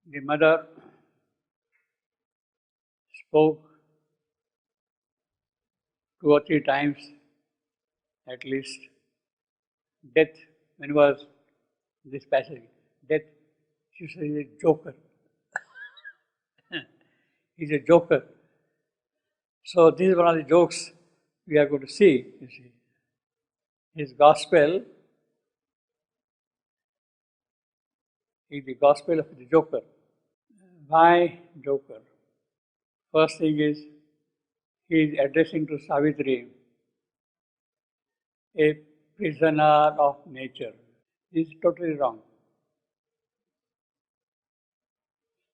The mother spoke 2 or 3 times at least. Death, when was this passage? Death, she said, is a joker. He's a joker. So this is one of the jokes we are going to see, you see. His gospel is the gospel of the joker. Why joker? First thing is, he is addressing to Savitri, a prisoner of nature. This is totally wrong.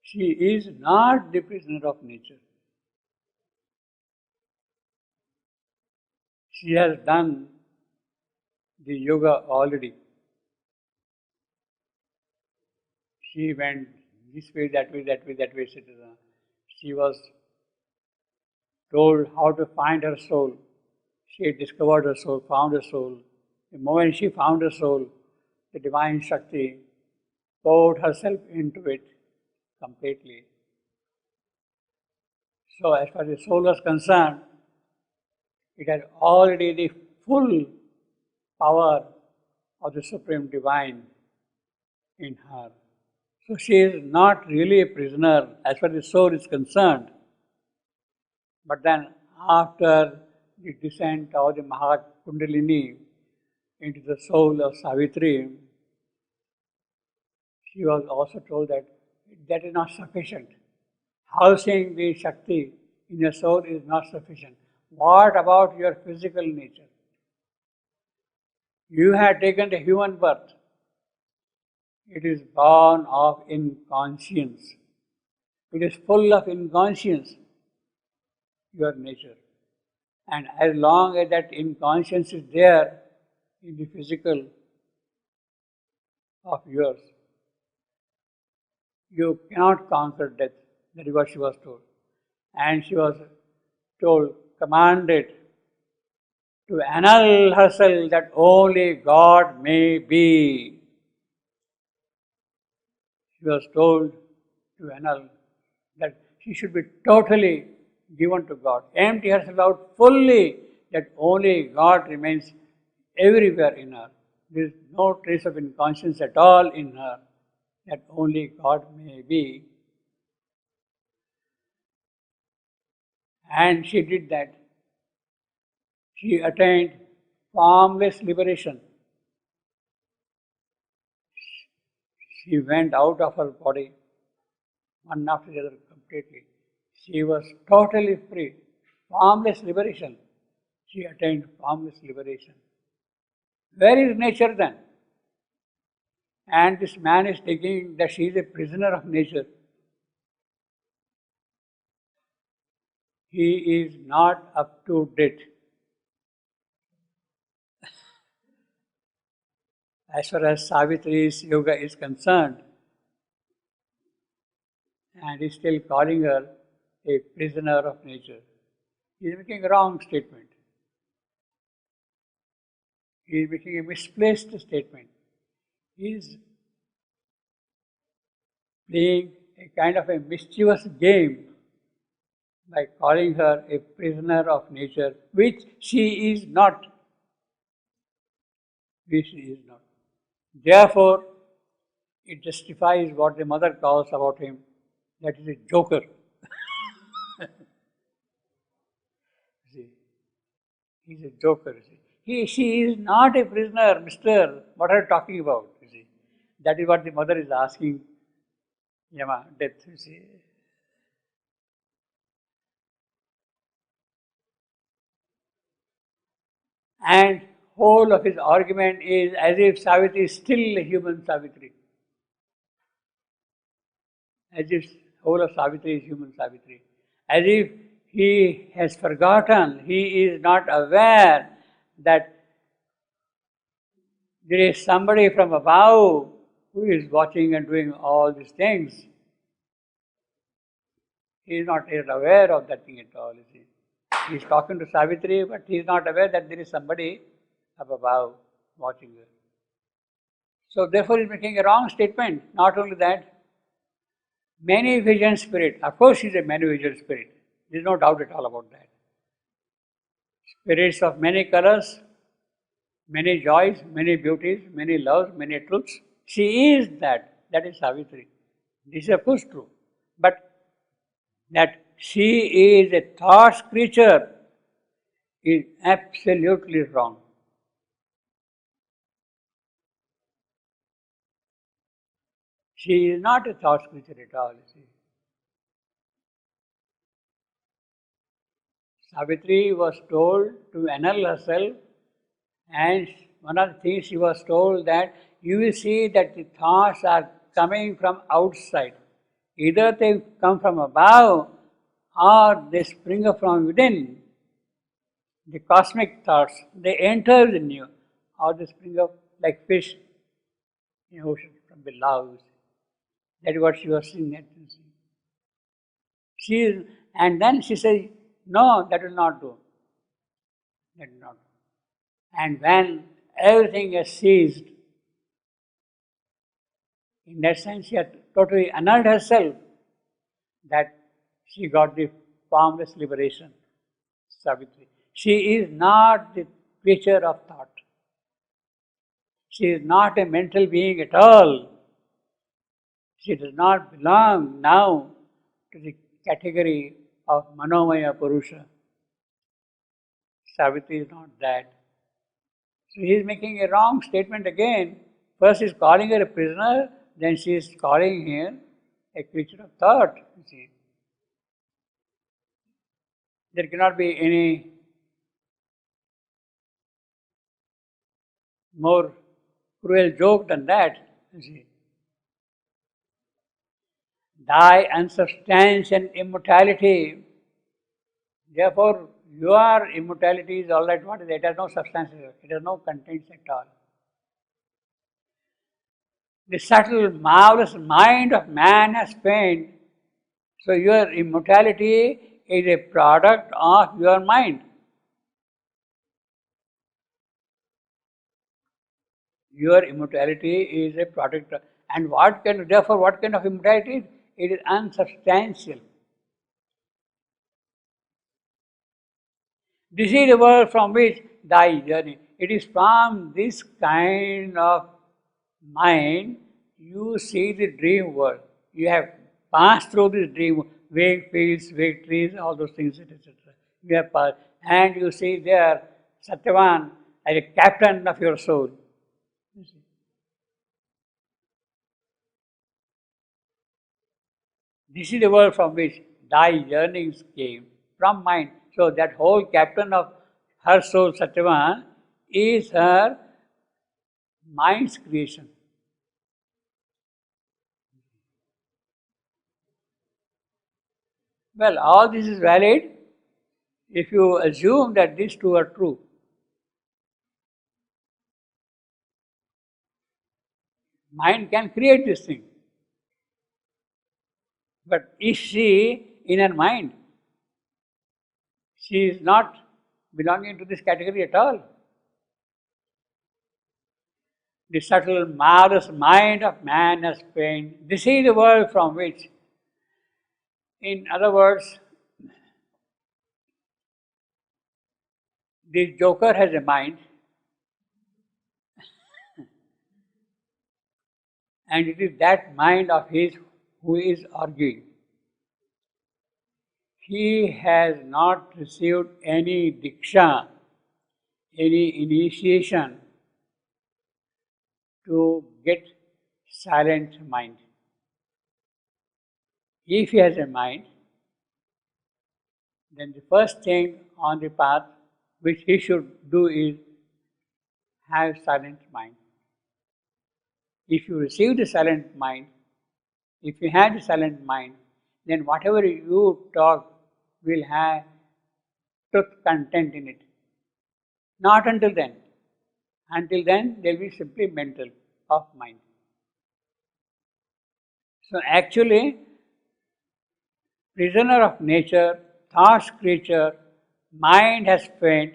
She is not the prisoner of nature. She has done the yoga already. She went this way, that way, that way, that way, etc. She was told how to find her soul. She discovered her soul, found her soul. The moment she found her soul, the divine Shakti poured herself into it completely. So as far as the soul was concerned, it had already the full power of the Supreme Divine in her. So she is not really a prisoner as far as the soul is concerned. But then after the descent of the Maha Kundalini into the soul of Savitri, she was also told that that is not sufficient. Housing the Shakti in your soul is not sufficient. What about your physical nature? You have taken the human birth. It is born of inconscience. It is full of inconscience, your nature. And as long as that inconscience is there in the physical of yours, you cannot conquer death. That is what she was told. And she was told, commanded to annul herself that only God may be. She was told to annul that she should be totally given to God, empty herself out fully, that only God remains everywhere in her. There is no trace of inconscience at all in her, that only God may be. And she did that. She attained formless liberation. She went out of her body, one after the other completely. She was totally free. Formless liberation. She attained formless liberation. Where is nature then? And this man is thinking that she is a prisoner of nature. He is not up to date. As far as Savitri's yoga is concerned, and he is still calling her a prisoner of nature. He is making a wrong statement. He is making a misplaced statement. He is playing a kind of a mischievous game by calling her a prisoner of nature, which she is not. Which she is not. Therefore, it justifies what the mother calls about him, that is a joker. See, he's a joker. See. She is not a prisoner, mister. What are you talking about? You see, that is what the mother is asking Yama, death. You see. And whole of his argument is as if Savitri is still a human Savitri. As if whole of Savitri is human Savitri. As if he has forgotten, he is not aware that there is somebody from above who is watching and doing all these things. He is not aware of that thing at all, you see. He is talking to Savitri, but he is not aware that there is somebody up above watching her. So therefore he is making a wrong statement. Not only that, Many vision spirit. Of course, she is a many vision spirit. There is no doubt at all about that. Spirits of many colors, many joys, many beauties, many loves, many truths. She is that. That is Savitri. This is of course true. But that she is a thought creature is absolutely wrong. She is not a thought creature at all. You see. Savitri was told to annul herself, and one of the things she was told that you will see that the thoughts are coming from outside. Either they come from above or they spring up from within. The cosmic thoughts, they enter within you, or they spring up like fish in the ocean from below. That is what she was seeing at the sea. She is, and then she says, no, that will not do. That will not do. And when everything is ceased, in that sense she had totally annulled herself, that she got the formless liberation, Savitri. She is not the creature of thought. She is not a mental being at all. She does not belong now to the category of Manomaya Purusha. Savitri is not that. So he is making a wrong statement again. First he is calling her a prisoner, then she is calling him a creature of thought. You see. There cannot be any more cruel joke than that. You see. Thy unsubstantial immortality. Therefore, your immortality is all right. What is it? It has no substance. It has no contents at all. The subtle, marvelous mind of man has pained. So your immortality is a product of your mind. Your immortality is a product, and therefore, what kind of immortality? It is unsubstantial. This is the world from which thy journey. It is from this kind of mind you see the dream world. You have passed through this dream, vague fields, vague trees, all those things, etc. You have passed, and you see there Satyavan as a captain of your soul. This is the world from which thy yearnings came, from mind. So that whole captain of her soul, Satyavan, is her mind's creation. Well, all this is valid if you assume that these two are true. Mind can create this thing. But is she in her mind? She is not belonging to this category at all. The subtle, marvelous mind of man has pain. This is the world from which, in other words, the joker has a mind, and it is that mind of his who is arguing. He has not received any diksha, any initiation to get silent mind. If he has a mind, then the first thing on the path which he should do is have silent mind. If you receive the silent mind, if you have the silent mind, then whatever you talk will have truth content in it. Not until then. Until then, they will be simply mental, of mind. So actually, prisoner of nature, thoughts creature, mind has faint.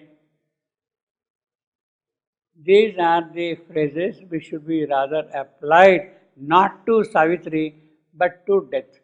These are the phrases which should be rather applied not to Savitri but to death.